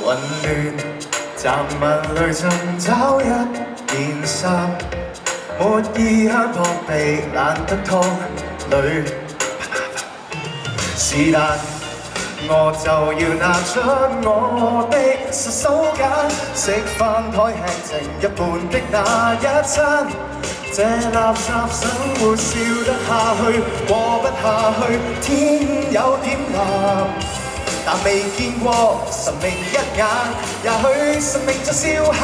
混亂雜物裏尋找一件衫，沒意向撲避，懶得拖累。是但我就要拿出我的實手間，食飯台吃剩一半的那一餐，這垃圾生活笑得下去，過不下去，天有點藍。但未見過神明一眼，也許神明在笑喊。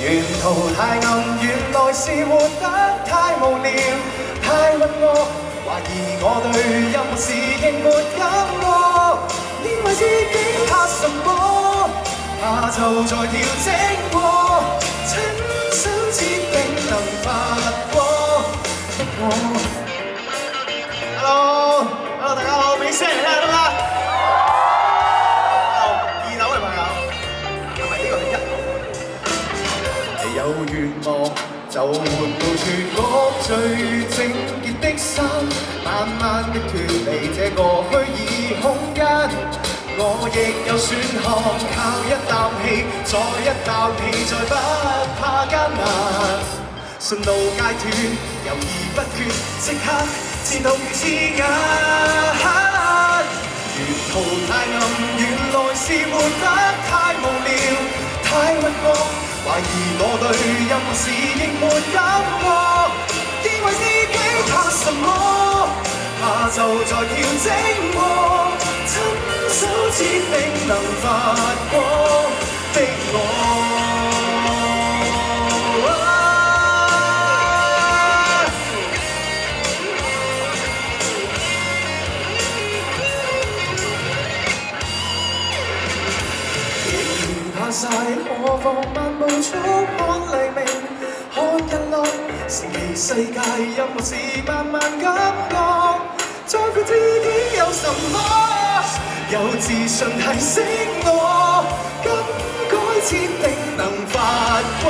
沿途太暗，原來是活得太無聊，太鬱惡，懷疑我對任何事仍沒感覺，以為自己怕什麼，怕就在調整過，親手指定能發光的我。Hello，大家好，俾聲嚟聽得唔得？2樓嘅朋友，係咪呢個係1樓？你有願望就活到全屋最整潔的衫，慢慢的脫離這個虛擬空間。我亦有選項，靠一啖氣，再一啖氣，再不怕艱難。順路階段，猶豫不決，即刻知道如刺眼。沿途太暗，原來是活得太無聊，太鬱惡，懷疑我對任何事仍沒感覺，以為自己怕什麼，怕就在調整過，親手指定能發光的我。晒何妨漫步速看黎明，看日落，是其世界任何事慢慢感覺，在乎自己有什麼，有自信提醒我，更改設定能發光，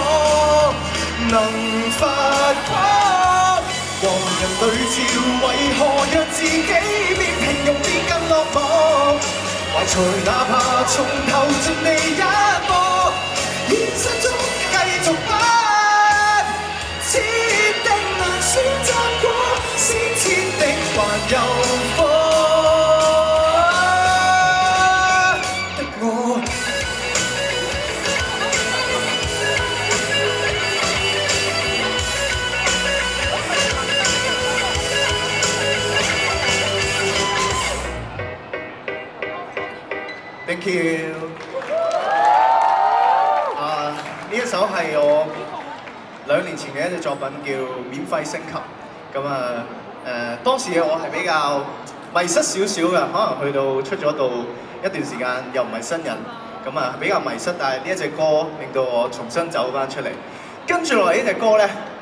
能發光。望人對照，為何讓自己變平庸變更落寞？懷才哪怕從頭盡力一搏，現實中繼續不設定能選擇過，先設定還有火的我。Thank you。呢一首係我2年前嘅一隻作品，叫《免費升級》。當時嘅我係比較迷失少少嘅，可能去到出咗道一段時間，又唔係新人，比較迷失。但係呢一隻歌令到我重新走翻出嚟。跟住落嚟呢隻歌咧。